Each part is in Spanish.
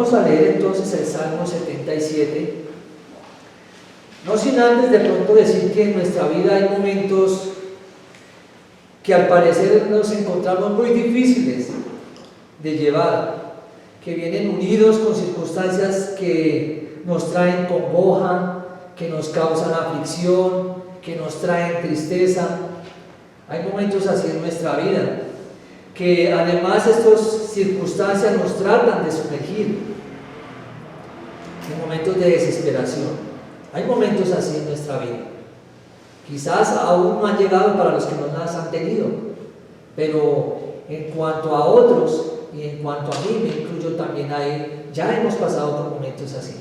Vamos a leer entonces el Salmo 77. No sin antes de pronto decir que en nuestra vida hay momentos que al parecer nos encontramos muy difíciles de llevar, que vienen unidos con circunstancias que nos traen congoja, que nos causan aflicción, que nos traen tristeza. Hay momentos así en nuestra vida, que además estas circunstancias nos tratan de sumergir en momentos de desesperación. Hay momentos así en nuestra vida. Quizás aún no han llegado para los que no las han tenido, pero en cuanto a otros y en cuanto a mí, me incluyo también ahí, ya hemos pasado por momentos así.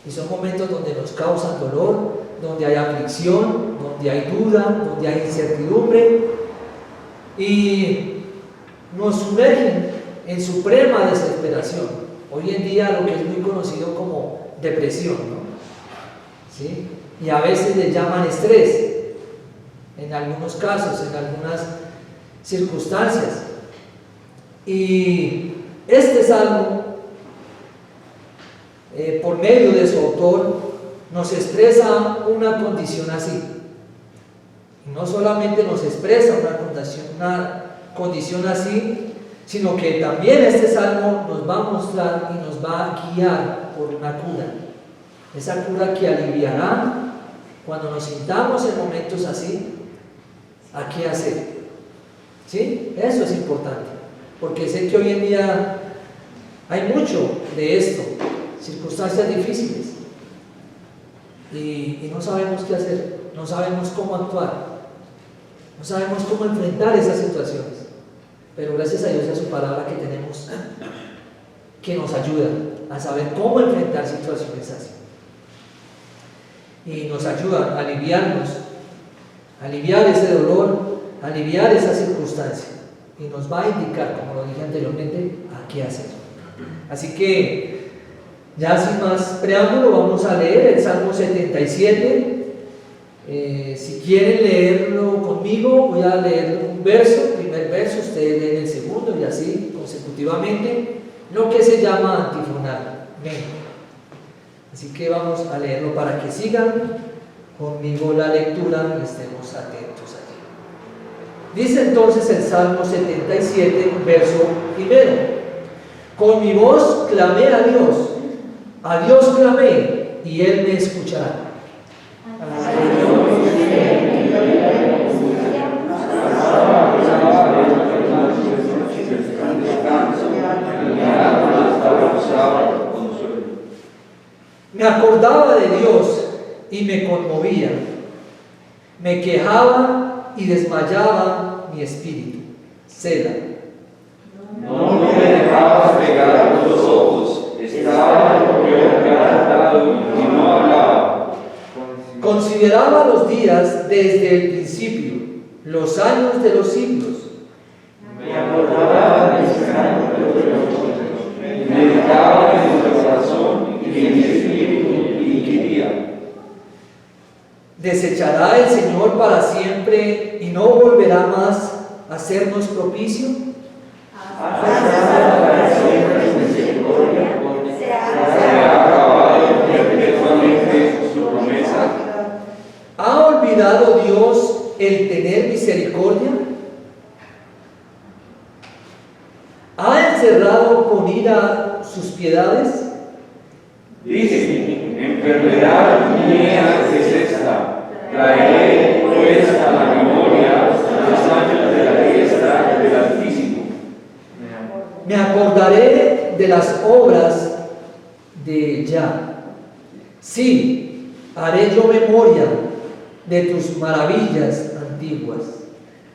Y son momentos donde nos causan dolor, donde hay aflicción, donde hay duda, donde hay incertidumbre y nos sumergen en suprema desesperación. Hoy en día lo que es muy conocido como depresión, ¿no? ¿Sí? Y a veces le llaman estrés, en algunos casos, en algunas circunstancias. Y este salmo, por medio de su autor, nos expresa una condición así. Y no solamente nos expresa una condición así, sino que también este salmo nos va a mostrar y nos va a guiar por una cura. Esa cura que aliviará cuando nos sintamos en momentos así, ¿a qué hacer? ¿Sí? Eso es importante, porque sé que hoy en día hay mucho de esto, circunstancias difíciles, y no sabemos qué hacer, no sabemos cómo actuar, no sabemos cómo enfrentar esas situaciones, pero gracias a Dios y a su palabra que tenemos, que nos ayuda a saber cómo enfrentar situaciones así. Y nos ayuda a aliviarnos, a aliviar ese dolor, a aliviar esa circunstancia. Y nos va a indicar, como lo dije anteriormente, a qué hacer. Así que, ya sin más preámbulo, vamos a leer el Salmo 77. Si quieren leerlo conmigo, voy a leer un verso, el primer verso, ustedes leen el segundo y así consecutivamente, lo que se llama antifonal. Así que vamos a leerlo para que sigan conmigo la lectura y estemos atentos allí. Dice entonces el Salmo 77, verso primero: con mi voz clamé a Dios clamé, y Él me escuchará. Me acordaba de Dios y me conmovía, me quejaba y desmayaba mi espíritu. Selah. No me dejabas pegar los ojos, estaba yo quebrantado y no hablaba. Consideraba los días desde el principio, los años de los siglos. Me acordaba de mis años de Dios, meditaba en mi corazón y en mi espíritu inquiría. ¿Desechará el Señor para siempre y no volverá más a hacernos propicio? Para siempre su misericordia, se ha acabado perpetuamente su promesa. ¿Ha olvidado Dios el tener misericordia? ¿Ha encerrado con ira sus piedades? Dice: enfermedad mía es esta, traeré pues a la memoria los años de la diestra del Altísimo. Me acordaré de las obras de Yah. Sí, haré yo memoria de tus maravillas antiguas.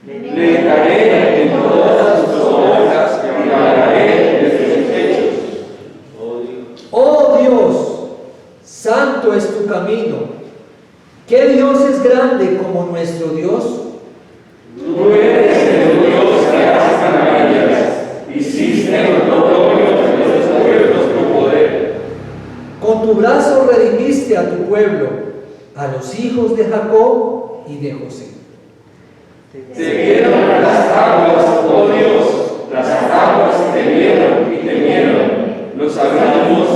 Meditaré en todas tus obras y hablaré de tus hechos. Oh Dios, santo es tu camino. ¿Qué Dios es grande como nuestro Dios? Tú eres el Dios que hace maravillas, hiciste los notorios de los pueblos con poder. Con tu brazo redimiste a tu pueblo, a los hijos de Jacob y de José. Te vieron las aguas, oh Dios, las aguas te vieron y temieron, los abismos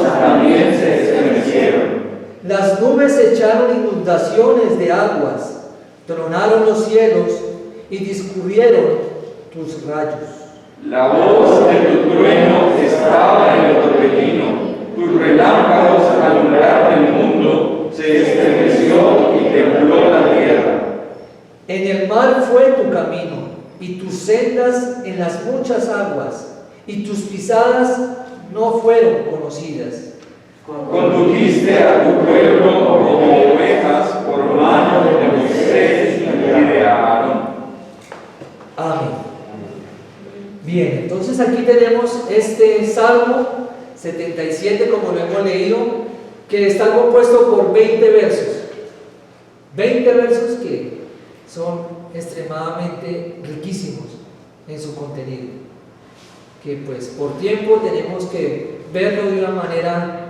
se echaron inundaciones de aguas, tronaron los cielos y discurrieron tus rayos. La voz de tu trueno estaba en el torbellino, tus relámpagos alumbraron el mundo, se estremeció y tembló la tierra. En el mar fue tu camino, y tus sendas en las muchas aguas, y tus pisadas no fueron conocidas. Condujiste a tu pueblo como ovejas por mano de Moisés y de Aarón. Amén. Bien, entonces aquí tenemos este Salmo 77, como lo hemos leído, que está compuesto por 20 versos. 20 versos que son extremadamente riquísimos en su contenido. Que pues por tiempo tenemos que verlo de una manera,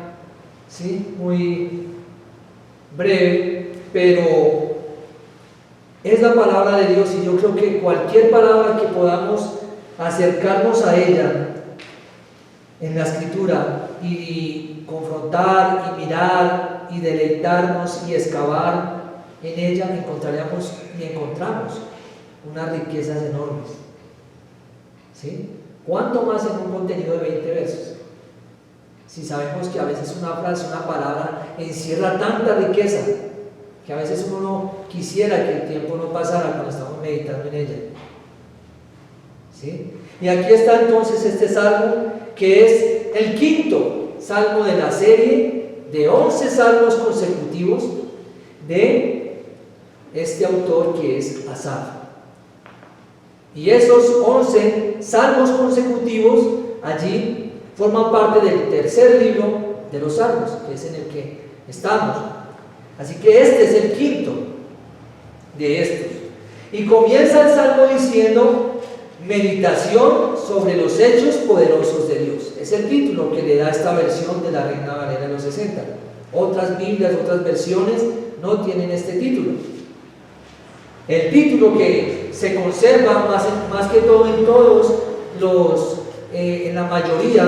¿sí?, muy breve, pero es la palabra de Dios y yo creo que cualquier palabra que podamos acercarnos a ella en la Escritura y confrontar y mirar y deleitarnos y excavar en ella, encontramos unas riquezas enormes. ¿Sí? ¿Cuánto más en un contenido de 20 versos? Si sabemos que a veces una frase, una palabra encierra tanta riqueza que a veces uno no quisiera que el tiempo no pasara cuando estamos meditando en ella. ¿Sí? Y aquí está entonces este salmo, que es el quinto salmo de la serie de 11 salmos consecutivos de este autor que es Asaf. Y esos 11 salmos consecutivos allí forman parte del tercer libro de los salmos, que es en el que estamos. Así que este es el quinto de estos. Y comienza el salmo diciendo: meditación sobre los hechos poderosos de Dios. Es el título que le da esta versión de la Reina Valera de los 60. Otras Biblias, otras versiones no tienen este título. El título que se conserva más que todo en todos los, en la mayoría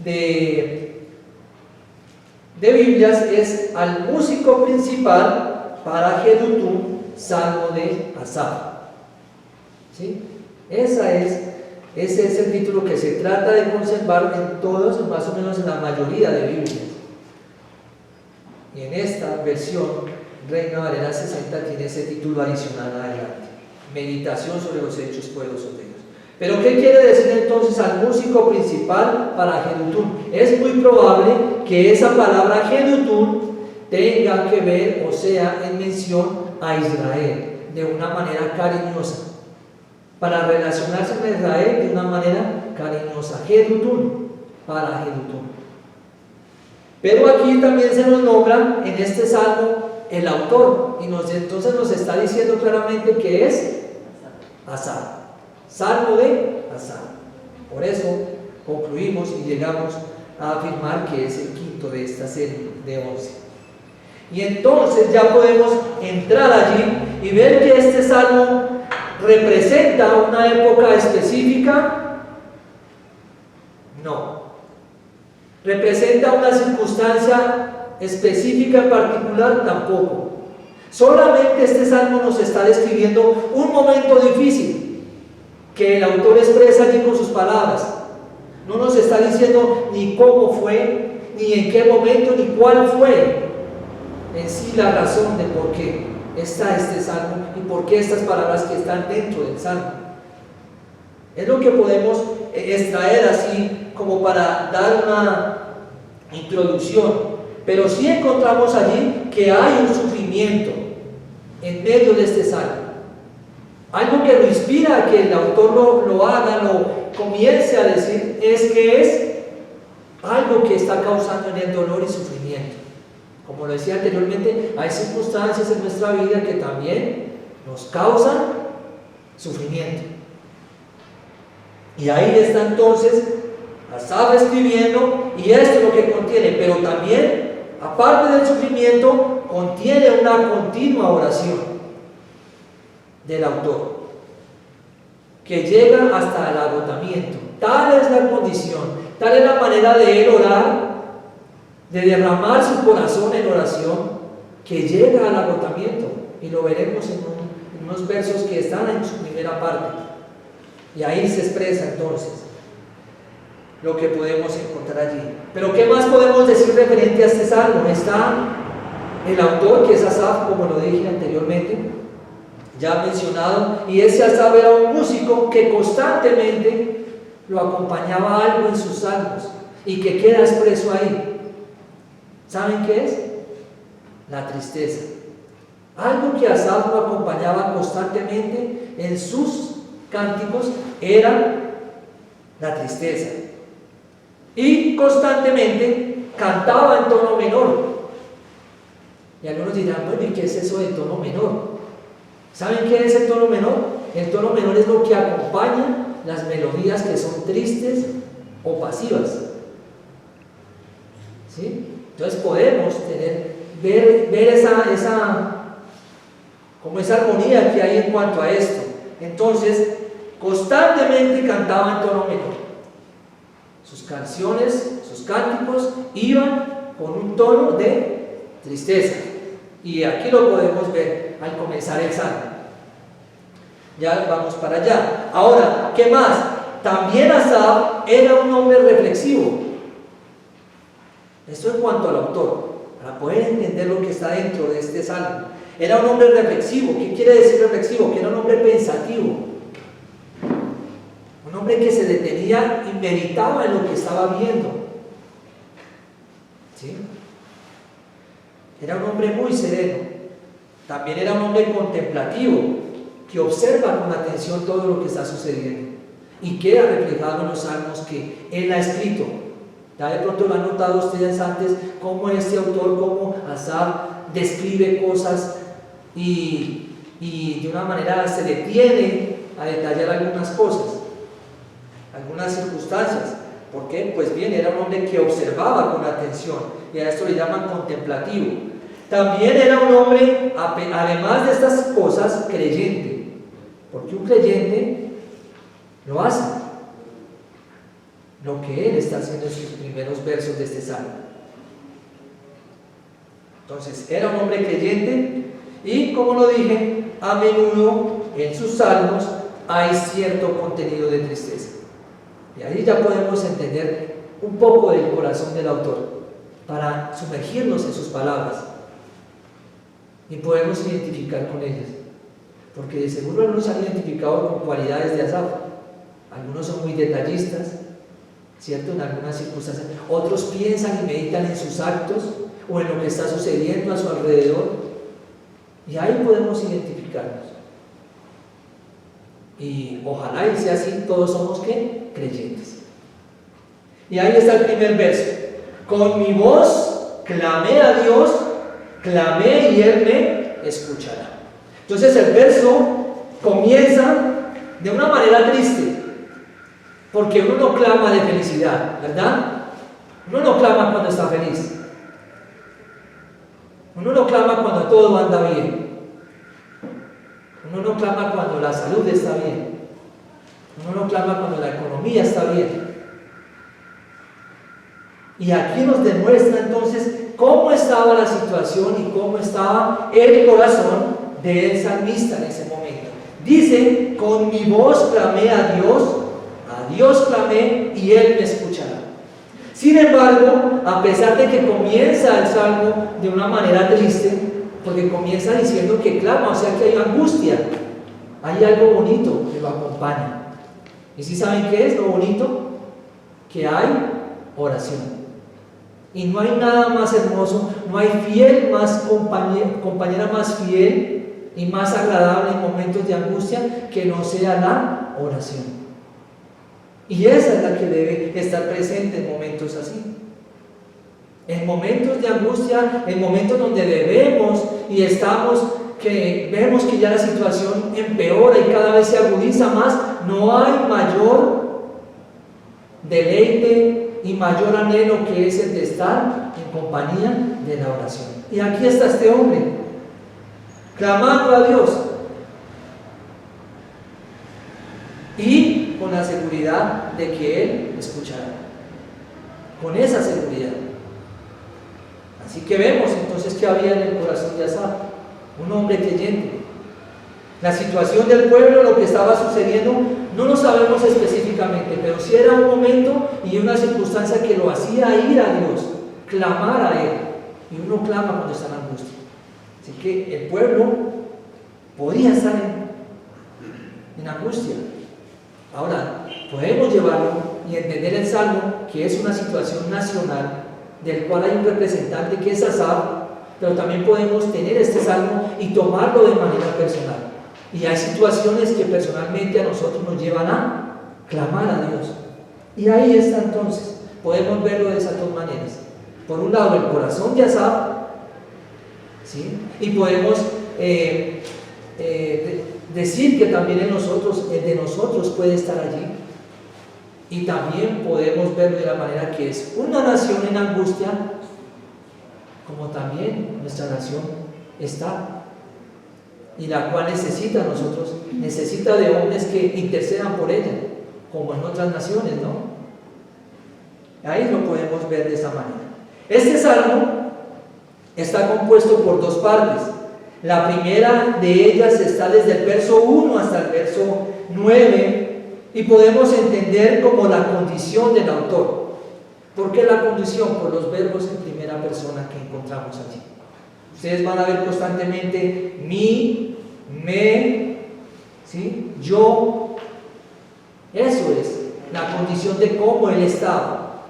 de Biblias, es al músico principal para Jedutún, salmo de Asaf. ¿Sí? Ese es el título que se trata de conservar en todos, más o menos en la mayoría de Biblias. Y en esta versión, Reina Valera 60 tiene ese título adicional adelante: meditación sobre los hechos poderosos de Dios. Pero ¿qué quiere decir entonces al músico principal para Jedutún? Es muy probable que esa palabra Jedutún tenga que ver, o sea, en mención a Israel, de una manera cariñosa, para relacionarse con Israel de una manera cariñosa. Jedutún, para Jedutún. Pero aquí también se nos nombra en este salmo el autor, y entonces nos está diciendo claramente que es Asaf, salmo de Asaf. Por eso concluimos y llegamos a afirmar que es el quinto de esta serie de 11. Y entonces ya podemos entrar allí y ver que este salmo representa una época específica. No. ¿Representa una circunstancia específica en particular? Tampoco. Solamente este salmo nos está describiendo un momento difícil que el autor expresa allí con sus palabras. No nos está diciendo ni cómo fue, ni en qué momento, ni cuál fue en sí la razón de por qué está este salmo y por qué estas palabras que están dentro del salmo. Es lo que podemos extraer así como para dar una introducción. Pero sí encontramos allí que hay un sufrimiento en medio de este salmo. Algo que lo inspira a que el autor lo haga, lo comience a decir, es que es algo que está causando en él dolor y sufrimiento. Como lo decía anteriormente, hay circunstancias en nuestra vida que también nos causan sufrimiento. Y ahí está entonces Asaf escribiendo, y esto es lo que contiene, pero también, aparte del sufrimiento, contiene una continua oración del autor, que llega hasta el agotamiento. Tal es la condición, tal es la manera de él orar, de derramar su corazón en oración, que llega al agotamiento, y lo veremos en unos versos que están en su primera parte, y ahí se expresa entonces lo que podemos encontrar allí. Pero ¿qué más podemos decir referente a este salmo? Está el autor, que es Asaf, como lo dije anteriormente, ya mencionado, y ese Asaf era un músico que constantemente lo acompañaba algo en sus salmos, y que queda expreso ahí. ¿Saben qué es? La tristeza. Algo que Asaf lo acompañaba constantemente en sus cánticos era la tristeza. Y constantemente cantaba en tono menor. Y algunos dirán, bueno, ¿y qué es eso de tono menor? ¿Saben qué es el tono menor? El tono menor es lo que acompaña las melodías que son tristes o pasivas. ¿Sí? Entonces podemos ver como esa armonía que hay en cuanto a esto. Entonces, constantemente cantaba en tono menor. Sus canciones, sus cánticos iban con un tono de tristeza. Y aquí lo podemos ver al comenzar el salmo. Ya vamos para allá. Ahora, ¿qué más? También Asaf era un hombre reflexivo. Esto en cuanto al autor, para poder entender lo que está dentro de este salmo. Era un hombre reflexivo. ¿Qué quiere decir reflexivo? Que era un hombre pensativo. Un hombre que se detenía y meditaba en lo que estaba viendo. ¿Sí? Era un hombre muy sereno. También era un hombre contemplativo, que observa con atención todo lo que está sucediendo. Y queda reflejado en los salmos que él ha escrito. Ya de pronto lo han notado ustedes antes, cómo este autor, como Asaf, describe cosas y de una manera se detiene a detallar algunas cosas, algunas circunstancias. ¿Por qué? Pues bien, era un hombre que observaba con atención, y a esto le llaman contemplativo. También era un hombre, además de estas cosas, creyente, porque un creyente lo hace, lo que él está haciendo en sus primeros versos de este salmo. Entonces, era un hombre creyente, y como lo dije, a menudo en sus salmos hay cierto contenido de tristeza. Y ahí ya podemos entender un poco del corazón del autor, para sumergirnos en sus palabras y podemos identificar con ellas, porque de seguro algunos han identificado con cualidades de Asaf. Algunos son muy detallistas, ¿cierto? En algunas circunstancias. Otros piensan y meditan en sus actos o en lo que está sucediendo a su alrededor, y ahí podemos identificarnos. Y ojalá y sea así, todos somos ¿qué? Creyentes. Y ahí está el primer verso. Con mi voz clamé a Dios, clamé y Él me escuchará. Entonces el verso comienza de una manera triste, porque uno no clama de felicidad, ¿verdad? Uno no clama cuando está feliz. Uno no clama cuando todo anda bien. Uno no clama cuando la salud está bien. Uno no clama cuando la economía está bien. Y aquí nos demuestra entonces cómo estaba la situación y cómo estaba el corazón del salmista en ese momento. Dice, con mi voz clamé a Dios clamé y Él me escuchará. Sin embargo, a pesar de que comienza el salmo de una manera triste, porque comienza diciendo que clama, o sea que hay angustia, hay algo bonito que lo acompaña. ¿Y si saben qué es lo bonito? Que hay oración. Y no hay nada más hermoso, no hay compañera más fiel y más agradable en momentos de angustia que no sea la oración. Y esa es la que debe estar presente en momentos así. En momentos de angustia, en momentos donde debemos y estamos, que vemos que ya la situación empeora y cada vez se agudiza más, no hay mayor deleite y mayor anhelo que es el de estar en compañía de la oración. Y aquí está este hombre, clamando a Dios, y con la seguridad de que Él escuchará. Con esa seguridad. Así que vemos entonces que había en el corazón de Asaf, un hombre creyente. La situación del pueblo, lo que estaba sucediendo, no lo sabemos específicamente, pero sí era un momento y una circunstancia que lo hacía ir a Dios, clamar a Él. Y uno clama cuando está en angustia. Así que el pueblo podía estar en angustia. Ahora, podemos llevarlo y entender el Salmo, que es una situación nacional, del cual hay un representante que es Asaf, pero también podemos tener este Salmo y tomarlo de manera personal. Y hay situaciones que personalmente a nosotros nos llevan a clamar a Dios. Y ahí está entonces, podemos verlo de esas dos maneras. Por un lado, el corazón de Asaf, ¿sí? Y podemos decir que también el de nosotros puede estar allí. Y también podemos verlo de la manera que es una nación en angustia, como también nuestra nación está, y la cual necesita de hombres que intercedan por ella, como en otras naciones, ¿no? Ahí lo podemos ver de esa manera. Este salmo está compuesto por dos partes. La primera de ellas está desde el verso 1 hasta el verso 9, y podemos entender como la condición del autor. ¿Por qué la condición? Por los verbos en primera persona que encontramos allí. Ustedes van a ver constantemente mi, me, ¿sí? Yo. Eso es la condición de cómo él estaba.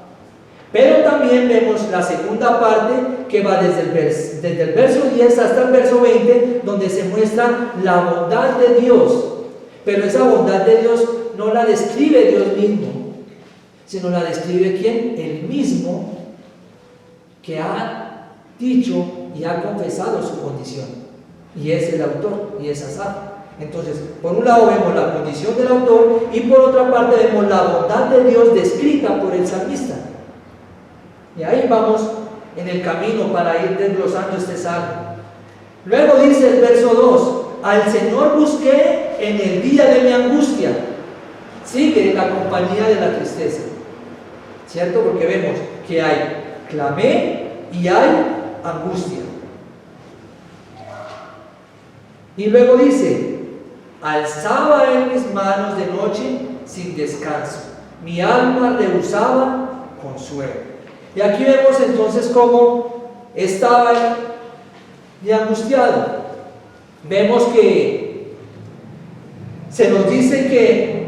Pero también vemos la segunda parte que va desde el verso 10 hasta el verso 20, donde se muestra la bondad de Dios. Pero esa bondad de Dios no la describe Dios mismo, sino la describe ¿quién? El mismo que ha dicho y ha confesado su condición, y es el autor, y es Asaf. Entonces, por un lado vemos la condición del autor, y por otra parte vemos la bondad de Dios descrita por el salmista. Y ahí vamos en el camino para ir desglosando este salmo. Luego dice el verso 2: al Señor busqué en el día de mi angustia. Sigue la compañía de la tristeza, ¿cierto? Porque vemos que hay clamé y hay angustia. Y luego dice: alzaba en mis manos de noche sin descanso, mi alma rehusaba consuelo. Y aquí vemos entonces cómo estaba angustiado. Vemos que se nos dice que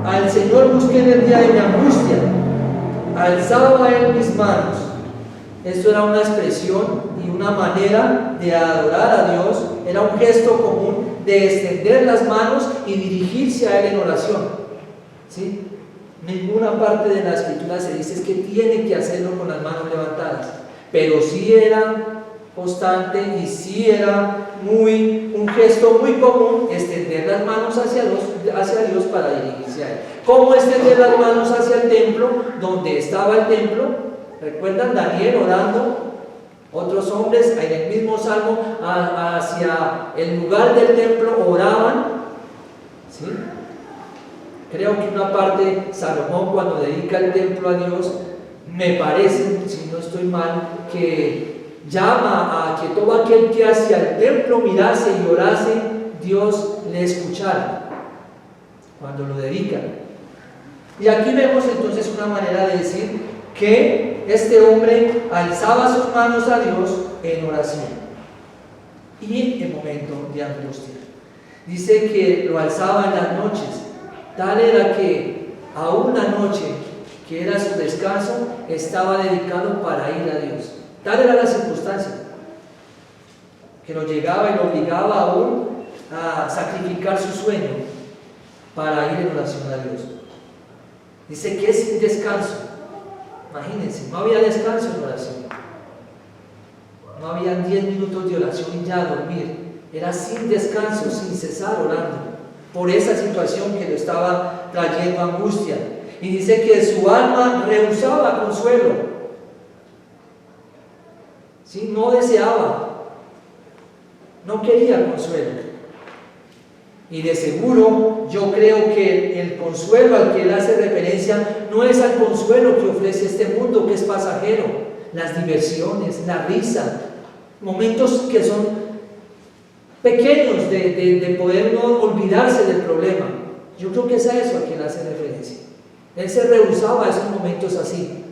al Señor busqué en el día de mi angustia, alzaba en mis manos. Esto era una expresión y una manera de adorar a Dios, era un gesto común de extender las manos y dirigirse a Él en oración, ¿sí? Ninguna parte de la escritura se dice es que tiene que hacerlo con las manos levantadas, pero sí era constante y sí era un gesto muy común extender las manos hacia Dios para dirigirse a Él. ¿Cómo extender las manos hacia el templo? Donde estaba el templo. ¿Recuerdan Daniel orando? Otros hombres en el mismo salmo hacia el lugar del templo oraban, ¿sí? Creo que una parte, Salomón cuando dedica el templo a Dios, me parece, si no estoy mal, que llama a que todo aquel que hacia el templo mirase y orase, Dios le escuchara cuando lo dedica. Y aquí vemos entonces una manera de decir que este hombre alzaba sus manos a Dios en oración y en momento de angustia. Dice que lo alzaba en las noches. Tal era que aún la noche, que era su descanso, estaba dedicado para ir a Dios. Tal era la circunstancia, que lo llegaba y lo obligaba aún a sacrificar su sueño para ir en oración a Dios. Dice que es sin descanso. Imagínense, no había descanso en oración. No habían 10 minutos de oración y ya a dormir. Era sin descanso, sin cesar orando, por esa situación que lo estaba trayendo angustia. Y dice que su alma rehusaba consuelo, ¿sí? No deseaba, no quería consuelo. Y de seguro yo creo que el consuelo al que él hace referencia no es al consuelo que ofrece este mundo, que es pasajero, las diversiones, la risa, momentos que son pequeños de poder no olvidarse del problema. Yo creo que es a eso a quien hace referencia. Él se rehusaba a esos momentos así,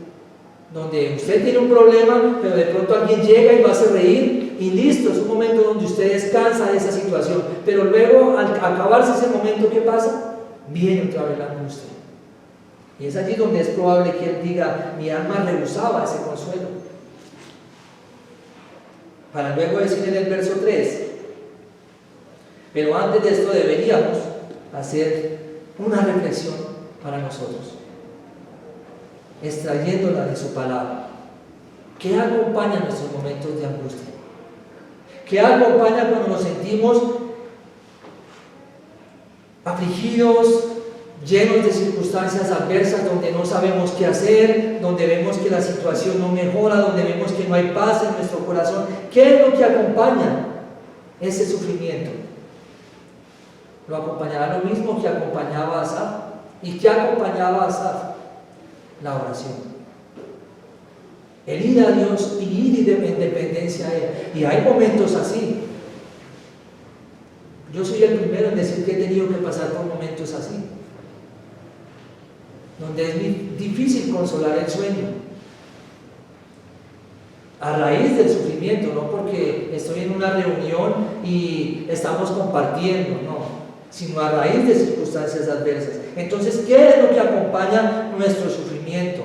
donde usted tiene un problema, pero de pronto alguien llega y lo hace reír, y listo, es un momento donde usted descansa de esa situación. Pero luego, al acabarse ese momento, ¿qué pasa? Viene otra vez la angustia. Y es allí donde es probable que él diga: mi alma rehusaba ese consuelo. Para luego decir en el verso 3: pero antes de esto deberíamos hacer una reflexión para nosotros, extrayéndola de su palabra. ¿Qué acompaña nuestros momentos de angustia? ¿Qué acompaña cuando nos sentimos afligidos, llenos de circunstancias adversas, donde no sabemos qué hacer, donde vemos que la situación no mejora, donde vemos que no hay paz en nuestro corazón? ¿Qué es lo que acompaña ese sufrimiento? Lo acompañará lo mismo que acompañaba a Asaf. ¿Y qué acompañaba a Asaf? La oración. El ir a Dios y ir en dependencia a Él. Y hay momentos así. Yo soy el primero en decir que he tenido que pasar por momentos así, donde es difícil consolar el sueño, a raíz del sufrimiento, no porque estoy en una reunión y estamos compartiendo, no, sino a raíz de circunstancias adversas. Entonces, ¿qué es lo que acompaña nuestro sufrimiento?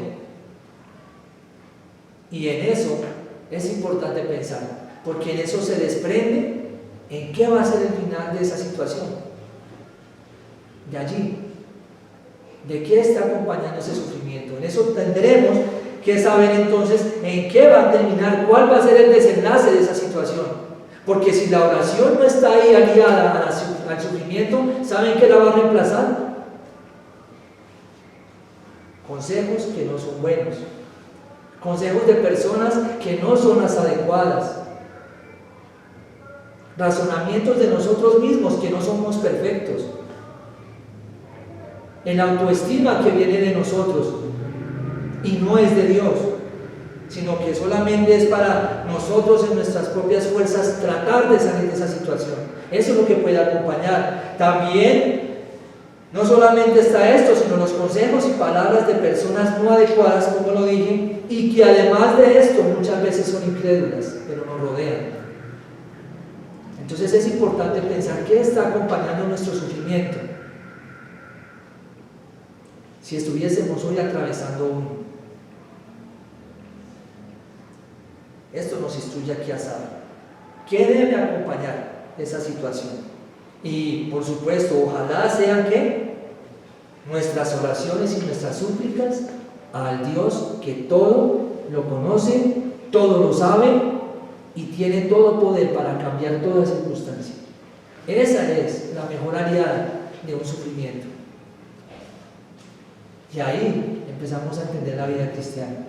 Y en eso es importante pensar, porque en eso se desprende en qué va a ser el final de esa situación. De allí, ¿de qué está acompañando ese sufrimiento? En eso tendremos que saber entonces en qué va a terminar, cuál va a ser el desenlace de esa situación. Porque si la oración no está ahí aliada al sufrimiento, ¿saben qué la va a reemplazar? Consejos que no son buenos, consejos de personas que no son las adecuadas, razonamientos de nosotros mismos que no somos perfectos, el autoestima que viene de nosotros y no es de Dios, sino que solamente es para nosotros en nuestras propias fuerzas tratar de salir de esa situación. Eso es lo que puede acompañar. También no solamente está esto, sino los consejos y palabras de personas no adecuadas, como lo dije, y que además de esto muchas veces son incrédulas, pero nos rodean. Entonces es importante pensar qué está acompañando nuestro sufrimiento. Si estuviésemos hoy atravesando uno, esto nos instruye aquí a saber qué debe acompañar esa situación. Y por supuesto, ojalá sean que nuestras oraciones y nuestras súplicas al Dios que todo lo conoce, todo lo sabe y tiene todo poder para cambiar toda circunstancia. Esa es la mejor aliada de un sufrimiento. Y ahí empezamos a entender la vida cristiana.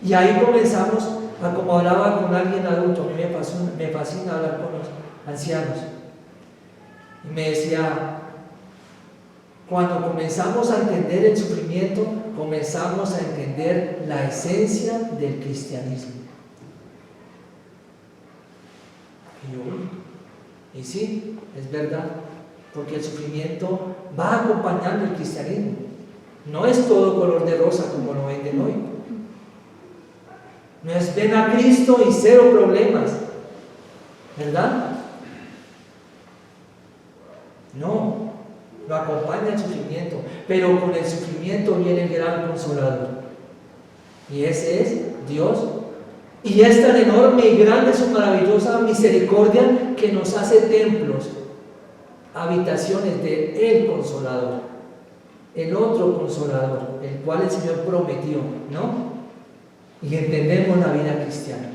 Y ahí comenzamos a, como hablaba con alguien adulto, a mí me fascina hablar con los ancianos. Y me decía, cuando comenzamos a entender el sufrimiento, comenzamos a entender la esencia del cristianismo. Y sí, es verdad, porque el sufrimiento va acompañando el cristianismo. No es todo color de rosa como lo venden hoy. No es ven a Cristo y cero problemas, ¿verdad? No, lo acompaña el sufrimiento, pero con el sufrimiento viene el gran consolador. Y ese es Dios. Y es tan enorme y grande su maravillosa misericordia que nos hace templos, habitaciones de el Consolador, el otro Consolador, el cual el Señor prometió, ¿no? Y entendemos la vida cristiana.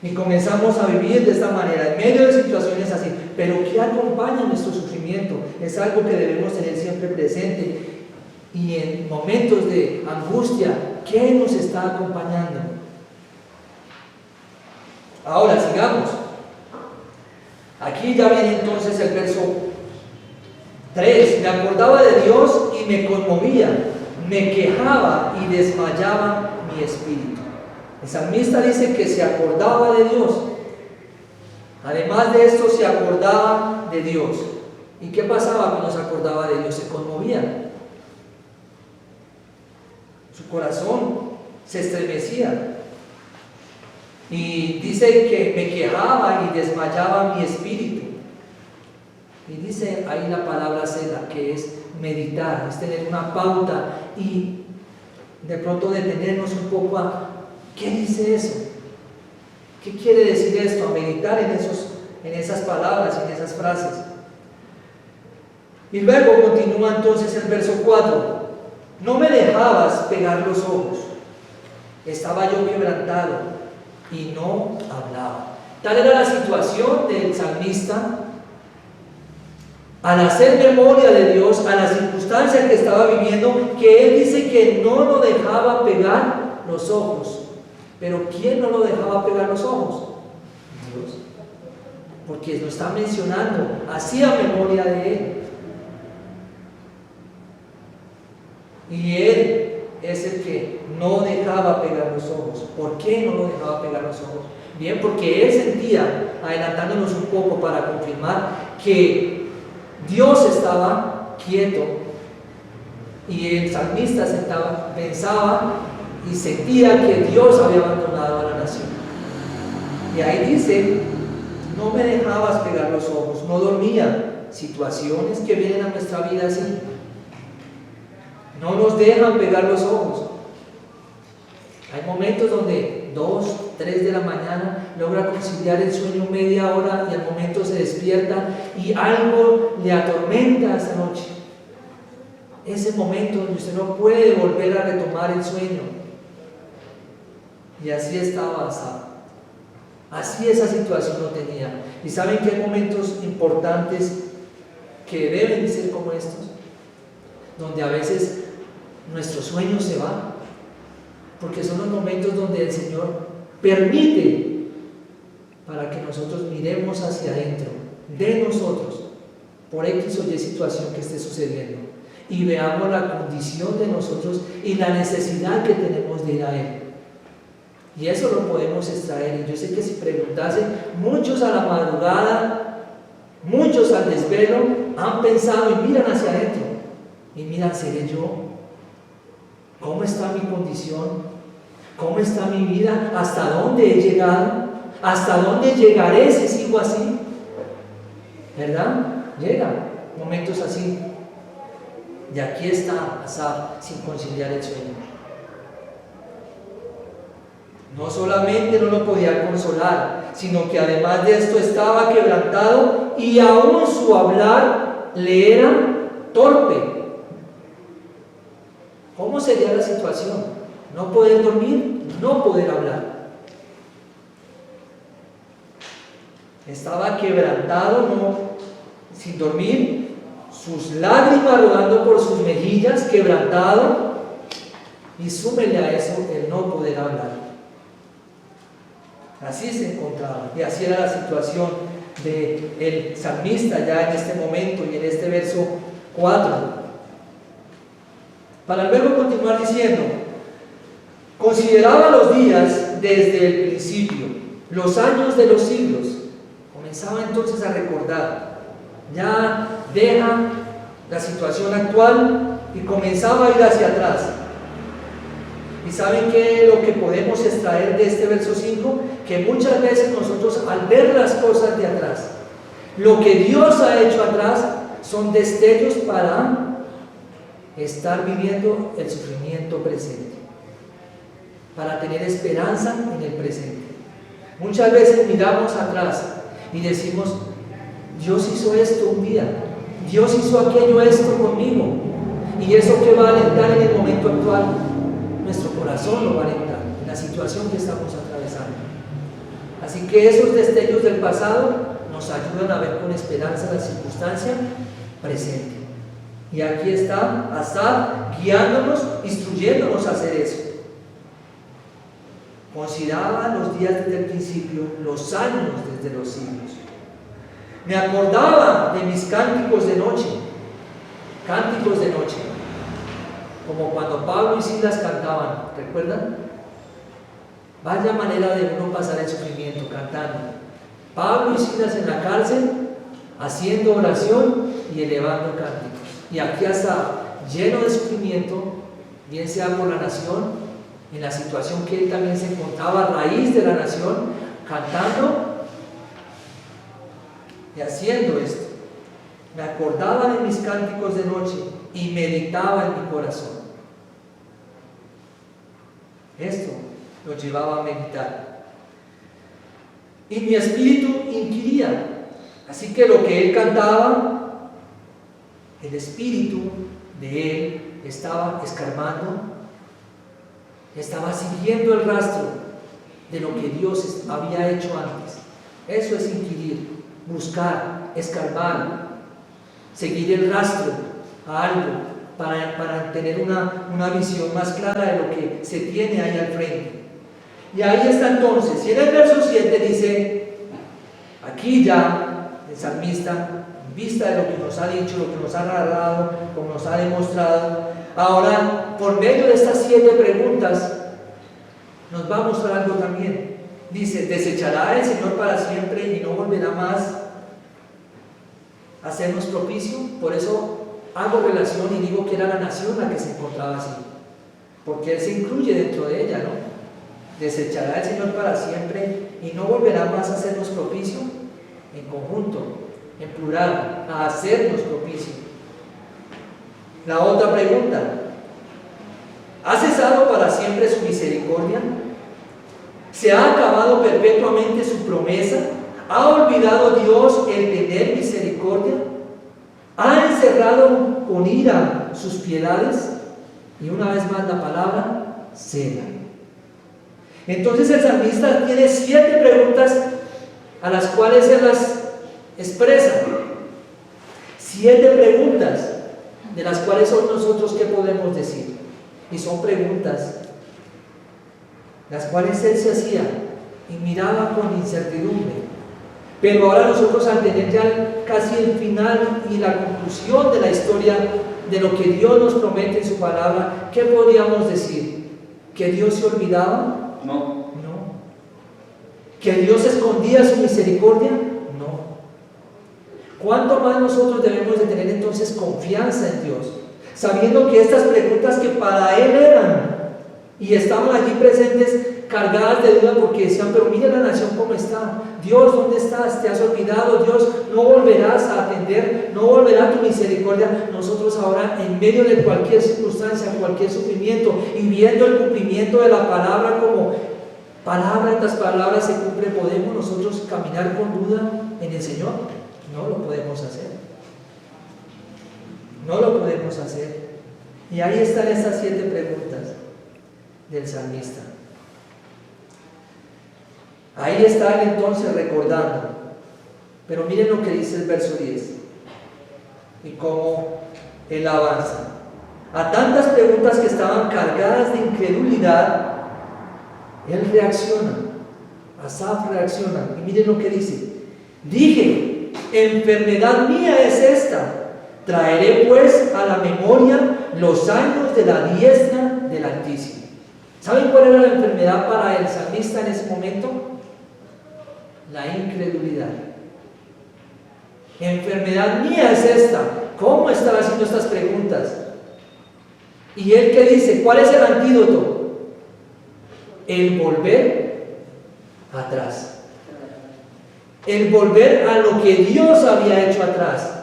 Y comenzamos a vivir de esta manera, en medio de situaciones así. Pero ¿qué acompaña nuestro sufrimiento? Es algo que debemos tener siempre presente. Y en momentos de angustia, ¿qué nos está acompañando? Ahora sigamos. Aquí ya viene entonces el verso 3. Me acordaba de Dios y me conmovía, me quejaba y desmayaba mi espíritu. El salmista dice que se acordaba de Dios. Además de esto, se acordaba de Dios. ¿Y qué pasaba cuando se acordaba de Dios? Se conmovía. Su corazón se estremecía. Y dice que me quejaba y desmayaba mi espíritu. Y dice ahí la palabra sela, que es meditar, es tener una pauta y de pronto detenernos un poco a ¿qué dice eso? ¿Qué quiere decir esto? A meditar en esas palabras, en esas frases. Y luego continúa entonces el verso 4. No me dejabas pegar los ojos. Estaba yo quebrantado y no hablaba. Tal era la situación del salmista al hacer memoria de Dios, a la circunstancia que estaba viviendo, que él dice que no lo dejaba pegar los ojos. Pero ¿quién no lo dejaba pegar los ojos? Dios. Porque lo está mencionando, hacía memoria de él. Y él es el que no dejaba pegar los ojos. ¿Por qué no lo dejaba pegar los ojos? Bien, porque él sentía, adelantándonos un poco para confirmar, que Dios estaba quieto y el salmista pensaba y sentía que Dios había abandonado a la nación. Y ahí dice, no me dejabas pegar los ojos, no dormía. Situaciones que vienen a nuestra vida así. No nos dejan pegar los ojos. Hay momentos donde 2, 3 de la mañana logra conciliar el sueño media hora y al momento se despierta y algo le atormenta esa noche. Ese momento donde usted no puede volver a retomar el sueño. Y así estaba Asaf. Así esa situación lo tenía. Y saben que hay momentos importantes que deben de ser como estos, donde a veces nuestro sueño se va, porque son los momentos donde el Señor permite para que nosotros miremos hacia adentro de nosotros por X o Y situación que esté sucediendo y veamos la condición de nosotros y la necesidad que tenemos de ir a Él. Y eso lo podemos extraer. Y yo sé que si preguntasen, muchos a la madrugada, muchos al desvelo, han pensado y miran hacia adentro y miran, ¿seré yo? ¿Cómo está mi condición? ¿Cómo está mi vida? ¿Hasta dónde he llegado? ¿Hasta dónde llegaré si sigo así? ¿Verdad? Llegan momentos así. Y aquí está Asaf sin conciliar el sueño. No solamente no lo podía consolar, sino que además de esto estaba quebrantado y aún su hablar le era torpe. ¿Cómo sería la situación? No poder dormir, no poder hablar. Estaba quebrantado, sin dormir, sus lágrimas rodando por sus mejillas, quebrantado, y súmele a eso el no poder hablar. Así se encontraba, y así era la situación del salmista ya en este momento y en este verso 4. Para luego continuar diciendo, consideraba los días desde el principio, los años de los siglos. Comenzaba entonces a recordar, ya deja la situación actual y comenzaba a ir hacia atrás. ¿Y saben qué es lo que podemos extraer de este verso 5? Que muchas veces nosotros al ver las cosas de atrás, lo que Dios ha hecho atrás, son destellos para estar viviendo el sufrimiento presente, para tener esperanza en el presente. Muchas veces miramos atrás y decimos, Dios hizo esto un día, Dios hizo aquello, esto conmigo, y eso que va a alentar en el momento actual, nuestro corazón lo va a alentar en la situación que estamos atravesando. Así que esos destellos del pasado nos ayudan a ver con esperanza la circunstancia presente. Y aquí está Asaf guiándonos, instruyéndonos a hacer eso. Consideraba los días desde el principio, los años desde los siglos. Me acordaba de mis cánticos de noche, como cuando Pablo y Silas cantaban, ¿recuerdan? Vaya manera de uno pasar el sufrimiento cantando. Pablo y Silas en la cárcel, haciendo oración y elevando cánticos. Y aquí hasta lleno de sufrimiento, bien sea por la nación, en la situación que él también se encontraba a raíz de la nación, cantando y haciendo esto. Me acordaba de mis cánticos de noche y meditaba en mi corazón. Esto lo llevaba a meditar. Y mi espíritu inquiría. Así que lo que él cantaba, el espíritu de él estaba escarbando, estaba siguiendo el rastro de lo que Dios había hecho antes. Eso es inquirir, buscar, escarbar, seguir el rastro a algo para tener una visión más clara de lo que se tiene ahí al frente. Y ahí está entonces, y en el verso 7 dice, aquí ya el salmista, en vista de lo que nos ha dicho, lo que nos ha narrado, como nos ha demostrado, ahora por medio de estas 7 preguntas nos va a mostrar algo también. Dice, ¿desechará el Señor para siempre y no volverá más a hacernos propicio? Por eso hago relación y digo que era la nación la que se encontraba así, porque Él se incluye dentro de ella, ¿no? ¿Desechará el Señor para siempre y no volverá más a hacernos propicio? En conjunto, en plural, a hacernos propicio. La otra pregunta, ¿ha cesado para siempre su misericordia? ¿Se ha acabado perpetuamente su promesa? ¿Ha olvidado Dios el tener misericordia? ¿Ha encerrado con ira sus piedades? Y una vez más la palabra, Sela. Entonces el salmista tiene 7 preguntas a las cuales se las expresa. 7 preguntas de las cuales son nosotros ¿qué podemos decir? Y son preguntas las cuales él se hacía y miraba con incertidumbre. Pero ahora nosotros, al tener ya casi el final y la conclusión de la historia de lo que Dios nos promete en su palabra, ¿qué podríamos decir? ¿Que Dios se olvidaba? No. ¿Que Dios escondía su misericordia? No. ¿Cuánto más nosotros debemos de tener entonces confianza en Dios? Sabiendo que estas preguntas que para Él eran y estaban allí presentes, cargadas de duda, porque decían, pero mira la nación cómo está. Dios, ¿dónde estás? ¿Te has olvidado? Dios, no volverás a atender, no volverá tu misericordia. Nosotros ahora, en medio de cualquier circunstancia, cualquier sufrimiento, y viendo el cumplimiento de la palabra como palabra tras palabra se cumple, ¿podemos nosotros caminar con duda en el Señor? No lo podemos hacer. No lo podemos hacer. Y ahí están estas 7 preguntas del salmista. Ahí está él entonces recordando. Pero miren lo que dice el verso 10 y cómo él avanza. A tantas preguntas que estaban cargadas de incredulidad, él reacciona. Asaf reacciona. Y miren lo que dice. Dije, enfermedad mía es esta. Traeré pues a la memoria los años de la diestra del Altísimo. ¿Saben cuál era la enfermedad para el salmista en ese momento? La incredulidad. Enfermedad mía es esta. ¿Cómo estaba haciendo estas preguntas? Y él que dice, ¿cuál es el antídoto? El volver atrás. El volver a lo que Dios había hecho atrás.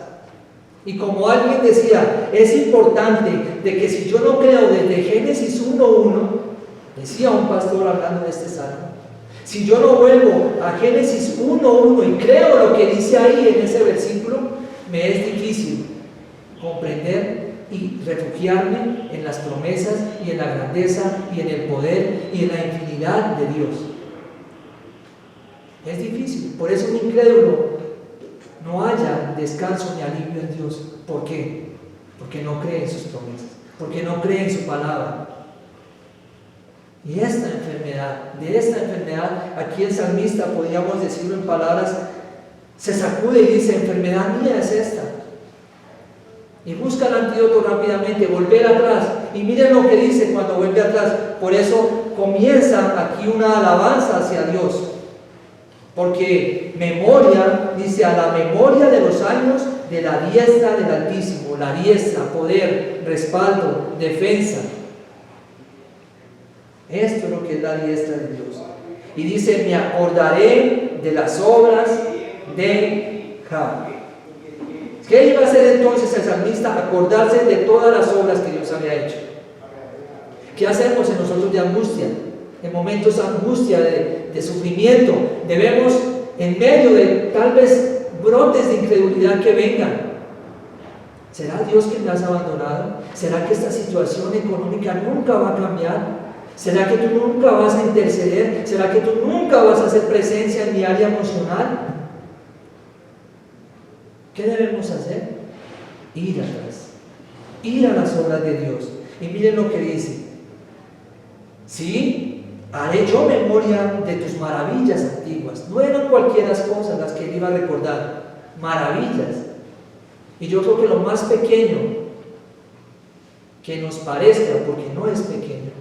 Y como alguien decía, es importante de que si yo no creo desde Génesis 1:1, decía un pastor hablando de este salmo, si yo no vuelvo a Génesis 1:1 y creo lo que dice ahí en ese versículo, me es difícil comprender y refugiarme en las promesas y en la grandeza y en el poder y en la infinidad de Dios. Es difícil, por eso un incrédulo no haya descanso ni alivio en Dios. ¿Por qué? Porque no cree en sus promesas, porque no cree en su palabra. Y de esta enfermedad, aquí el salmista, podríamos decirlo en palabras, se sacude y dice, enfermedad mía es esta. Y busca el antídoto rápidamente, volver atrás. Y miren lo que dice cuando vuelve atrás. Por eso comienza aquí una alabanza hacia Dios. Porque memoria, dice, a la memoria de los años de la diestra del Altísimo. La diestra, poder, respaldo, defensa. Esto es lo que es la diestra de Dios. Y dice, me acordaré de las obras de Jah. ¿Qué iba a hacer entonces el salmista? Acordarse de todas las obras que Dios había hecho. ¿Qué hacemos en nosotros de angustia? En momentos de angustia, de sufrimiento, debemos, en medio de tal vez brotes de incredulidad que vengan, ¿será Dios quien me has abandonado? ¿Será que esta situación económica nunca va a cambiar? ¿Será que tú nunca vas a interceder? ¿Será que tú nunca vas a hacer presencia en mi área emocional? ¿Qué debemos hacer? Ir a las obras de Dios. Y miren lo que dice: sí, haré yo memoria de tus maravillas antiguas. No eran cualquiera cosas las que él iba a recordar, maravillas. Y yo creo que lo más pequeño que nos parezca, porque no es pequeño,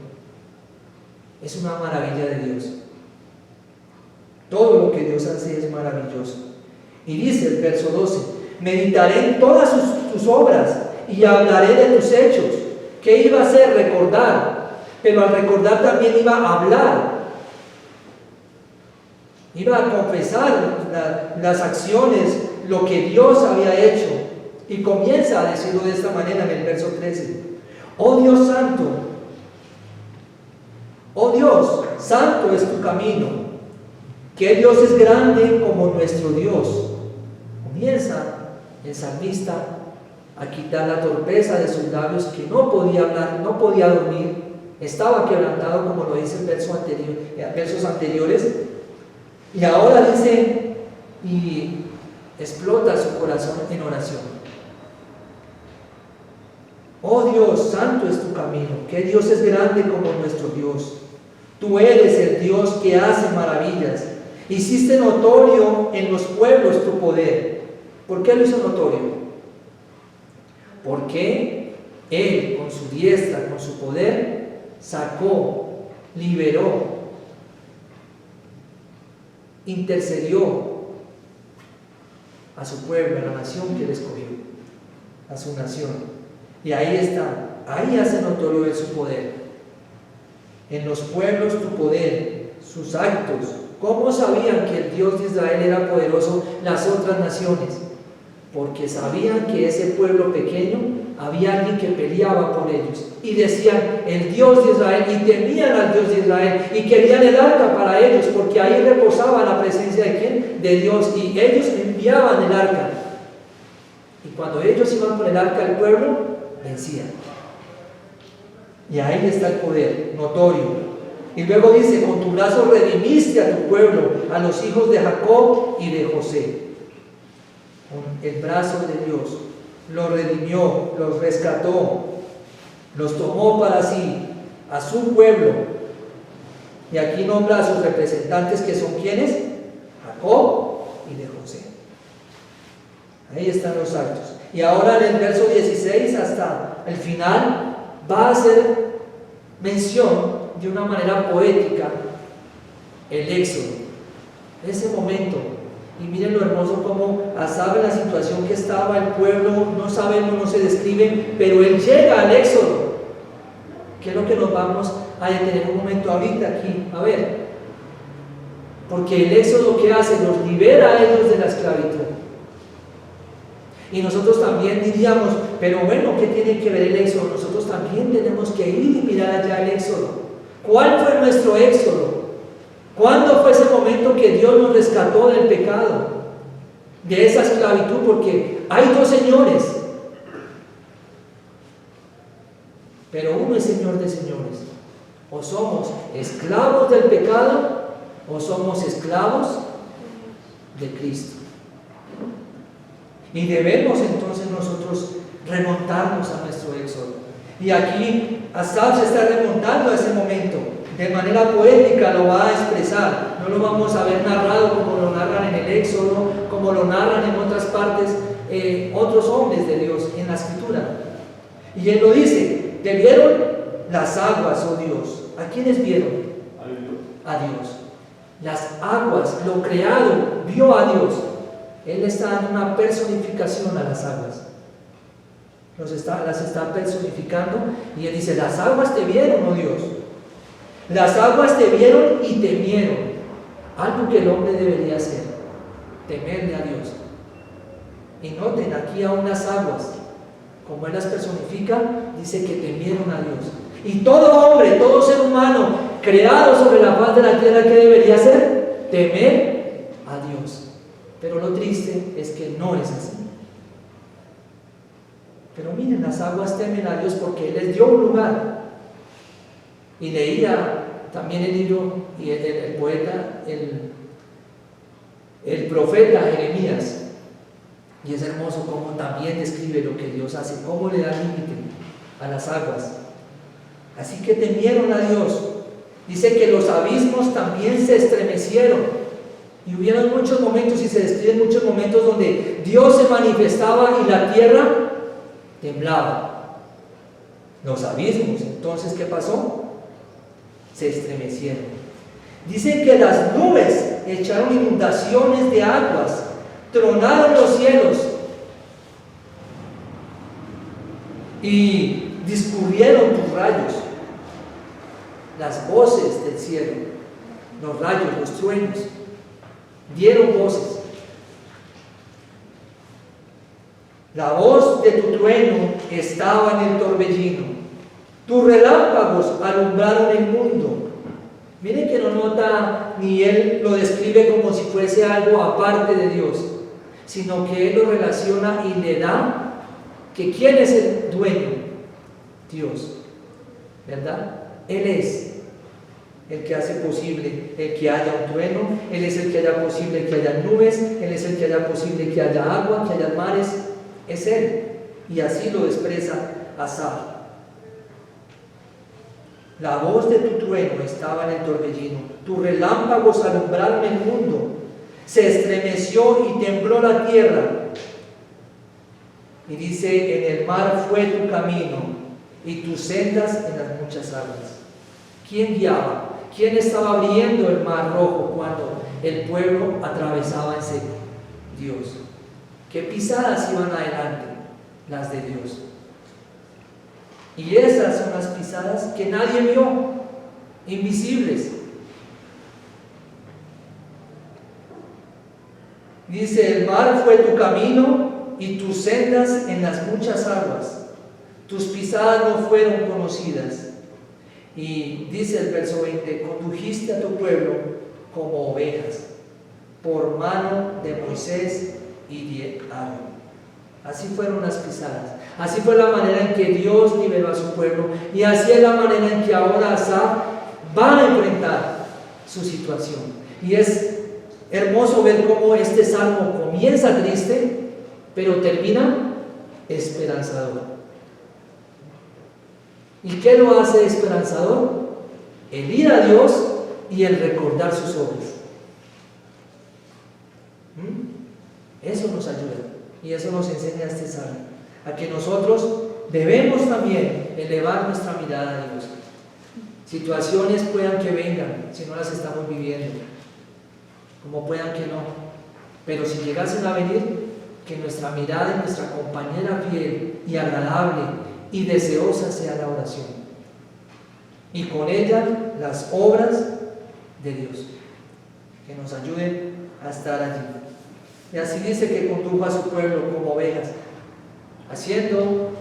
es una maravilla de Dios. Todo lo que Dios hace es maravilloso. Y dice el verso 12: meditaré en todas tus obras y hablaré de tus hechos. ¿Qué iba a hacer? Recordar. Pero al recordar también iba a hablar. Iba a confesar las acciones, lo que Dios había hecho. Y comienza a decirlo de esta manera en el verso 13: oh Dios santo, oh Dios, santo es tu camino. Que Dios es grande como nuestro Dios. Comienza el salmista a quitar la torpeza de sus labios, que no podía hablar, no podía dormir, estaba quebrantado, como lo dice el versos anteriores, y ahora dice, y explota su corazón en oración. Oh Dios, santo es tu camino, que Dios es grande como nuestro Dios. Tú eres el Dios que hace maravillas. Hiciste notorio en los pueblos tu poder. ¿Por qué lo hizo notorio? Porque Él, con su diestra, con su poder, sacó, liberó, intercedió a su pueblo, a la nación que Él escogió, a su nación. Y ahí está, ahí hace notorio Él su poder. En los pueblos tu poder, sus actos. ¿Cómo sabían que el Dios de Israel era poderoso las otras naciones? Porque sabían que ese pueblo pequeño había alguien que peleaba por ellos. Y decían, el Dios de Israel, y temían al Dios de Israel, y querían el arca para ellos, porque ahí reposaba la presencia de ¿quién? De Dios, y ellos enviaban el arca. Y cuando ellos iban por el arca al pueblo, vencían. Y ahí está el poder notorio. Y luego dice, con tu brazo redimiste a tu pueblo, a los hijos de Jacob y de José. Con el brazo de Dios los redimió, los rescató, los tomó para sí, a su pueblo. Y aquí nombra a sus representantes, que son ¿quiénes? Jacob y de José. Ahí están los actos. Y ahora en el verso 16 hasta el final va a hacer mención de una manera poética el éxodo, ese momento. Y miren lo hermoso como Asaf, en la situación que estaba el pueblo, no sabemos, no se describe, pero él llega al éxodo. ¿Qué es lo que nos vamos a detener un momento ahorita aquí? A ver, porque el éxodo, ¿qué hace? Los libera a ellos de la esclavitud. Y nosotros también diríamos, pero bueno, ¿qué tiene que ver el éxodo? Nosotros también tenemos que ir y mirar allá el éxodo. ¿Cuál fue nuestro éxodo? ¿Cuándo fue ese momento que Dios nos rescató del pecado? De esa esclavitud, porque hay dos señores, pero uno es Señor de señores. O somos esclavos del pecado, o somos esclavos de Cristo. Y debemos entonces nosotros remontarnos a nuestro éxodo. Y aquí Asaf se está remontando a ese momento. De manera poética lo va a expresar. No lo vamos a ver narrado como lo narran en el Éxodo, como lo narran en otras partes otros hombres de Dios en la Escritura. Y él lo dice: te vieron las aguas, oh Dios, ¿A quiénes vieron? A Dios. Las aguas, lo creado, vio a Dios. Él está dando una personificación a las aguas. Las está personificando y Él dice, las aguas te vieron, oh Dios. Las aguas te vieron y temieron. Algo que el hombre debería hacer, temerle a Dios. Y noten aquí a unas aguas, como Él las personifica, dice que temieron a Dios. Y todo hombre, todo ser humano creado sobre la faz de la tierra, ¿qué debería hacer? Temer a Dios. Pero lo triste es que no es así. Pero miren, las aguas temen a Dios porque Él les dio un lugar. Y leía también el libro y el poeta, el profeta Jeremías. Y es hermoso cómo también describe lo que Dios hace, cómo le da límite a las aguas. Así que temieron a Dios. Dice que los abismos también se estremecieron. Y hubieron muchos momentos, y se describen muchos momentos donde Dios se manifestaba y la tierra temblaba. Los abismos, entonces, ¿qué pasó? Se estremecieron. Dice que las nubes echaron inundaciones de aguas, tronaron los cielos y discurrieron tus rayos. Las voces del cielo, los rayos, los truenos, dieron voces. La voz de tu trueno estaba en el torbellino. Tus relámpagos alumbraron el mundo. Miren que no nota ni Él lo describe como si fuese algo aparte de Dios, sino que Él lo relaciona y le da que ¿quién es el dueño? Dios, ¿verdad? Él es el que hace posible el que haya un trueno, Él es el que haya posible que haya nubes, Él es el que haya posible que haya agua, que haya mares, es Él. Y así lo expresa Asaf. La voz de tu trueno estaba en el torbellino, tus relámpagos alumbraron el mundo, se estremeció y tembló la tierra. Y dice, en el mar fue tu camino y tus sendas en las muchas aguas. ¿Quién guiaba? ¿Quién estaba abriendo el mar rojo cuando el pueblo atravesaba en seco? Dios. ¿Qué pisadas iban adelante? Las de Dios. Y esas son las pisadas que nadie vio, invisibles. Dice, el mar fue tu camino y tus sendas en las muchas aguas. Tus pisadas no fueron conocidas. Y dice el verso 20, condujiste a tu pueblo como ovejas, por mano de Moisés y de Aarón. Así fueron las pisadas. Así fue la manera en que Dios liberó a su pueblo. Y así es la manera en que ahora Asaf va a enfrentar su situación. Y es hermoso ver cómo este salmo comienza triste, pero termina esperanzador. ¿Y qué lo hace esperanzador? El ir a Dios y el recordar sus obras. Eso nos ayuda y eso nos enseña este salmo, a que nosotros debemos también elevar nuestra mirada a Dios. Situaciones puedan que vengan, si no las estamos viviendo, como puedan que no, pero si llegasen a venir, que nuestra mirada y nuestra compañera fiel y agradable y deseosa sea la oración, y con ella las obras de Dios, que nos ayuden a estar allí. Y así dice que condujo a su pueblo como ovejas, haciendo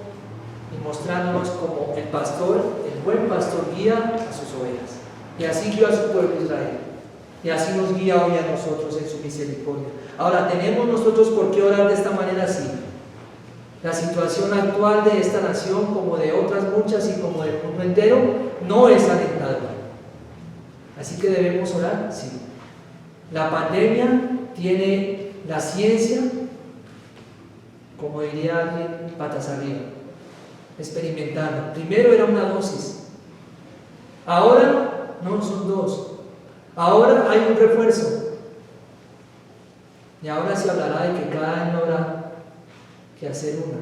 y mostrándonos como el pastor, el buen pastor guía a sus ovejas. Y así guió a su pueblo Israel. Y así nos guía hoy a nosotros en su misericordia. Ahora, ¿tenemos nosotros por qué orar de esta manera? Sí. La situación actual de esta nación, como de otras muchas y como del mundo entero, no es alentadora. Así que debemos orar, sí. La pandemia tiene la ciencia, como diría alguien, patas arriba, experimentando. Primero era una dosis, ahora no son dos, ahora hay un refuerzo. Y ahora se hablará de que cada año habrá que hacer una.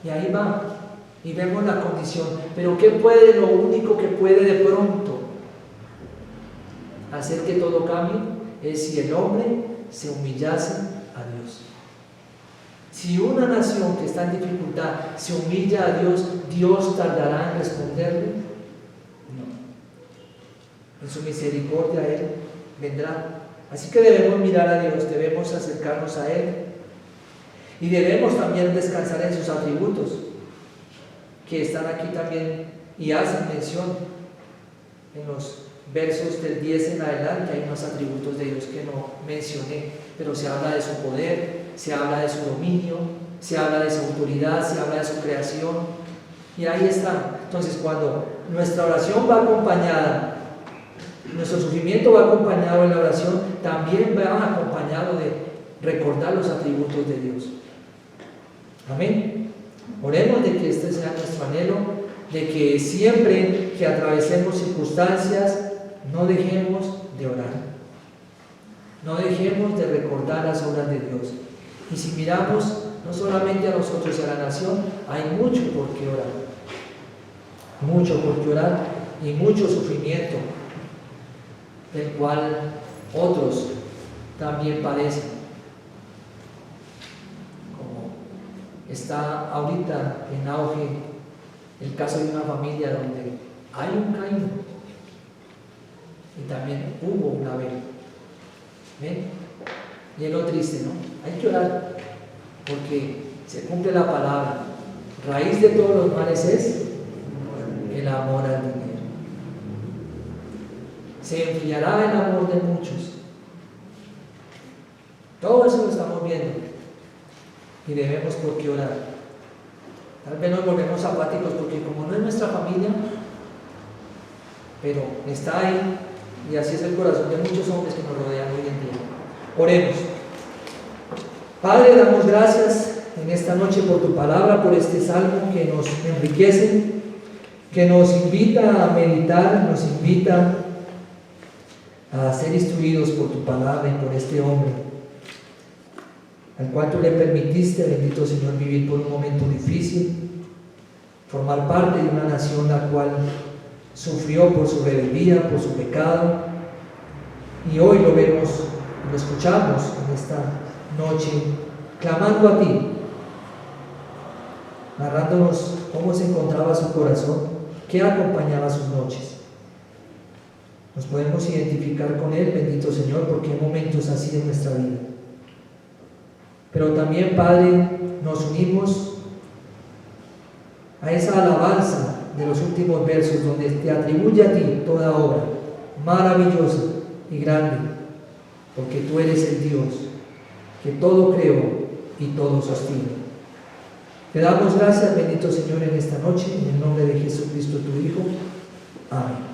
Y ahí va. y vemos la condición. Pero ¿qué puede? Lo único que puede de pronto hacer que todo cambie es si el hombre se humillase a Dios. Si una nación que está en dificultad se humilla a Dios, ¿Dios tardará en responderle? No. En su misericordia Él vendrá. Así que debemos mirar a Dios, debemos acercarnos a Él y debemos también descansar en sus atributos, que están aquí también y hacen mención en los versos del 10 en adelante. Hay unos atributos de Dios que no mencioné, pero se habla de su poder, se habla de su dominio, se habla de su autoridad, se habla de su creación, y ahí están. Entonces, cuando nuestra oración va acompañada, nuestro sufrimiento va acompañado de la oración, también va acompañado de recordar los atributos de Dios. Amén. Oremos de que este sea nuestro anhelo, de que siempre que atravesemos circunstancias, no dejemos de orar, no dejemos de recordar las obras de Dios. Y si miramos no solamente a nosotros y a la nación, hay mucho por qué orar y mucho sufrimiento, del cual otros también padecen. Como está ahorita en auge el caso de una familia donde hay un Caín y también hubo un Abel. ¿Ven? Y es lo triste, ¿no? Hay que orar porque se cumple la palabra. Raíz de todos los males es el amor al dinero. Se enfriará el amor de muchos. Todo eso lo estamos viendo y debemos por qué orar. Tal vez nos volvemos apáticos porque como no es nuestra familia, pero está ahí, y así es el corazón de muchos hombres que nos rodean hoy en día. Oremos. Padre, damos gracias en esta noche por tu palabra, por este salmo que nos enriquece, que nos invita a meditar, nos invita a ser instruidos por tu palabra y por este hombre, al cual tú le permitiste, bendito Señor, vivir por un momento difícil, formar parte de una nación la cual sufrió por su rebeldía, por su pecado, y hoy lo vemos, lo escuchamos en esta noche, clamando a ti, narrándonos cómo se encontraba su corazón, qué acompañaba sus noches. Nos podemos identificar con él, bendito Señor, porque hay momentos así en nuestra vida. Pero también, Padre, nos unimos a esa alabanza de los últimos versos, donde te atribuye a ti toda obra maravillosa y grande, porque tú eres el Dios que todo creó y todo sostiene. Te damos gracias, bendito Señor, en esta noche, en el nombre de Jesucristo, tu Hijo. Amén.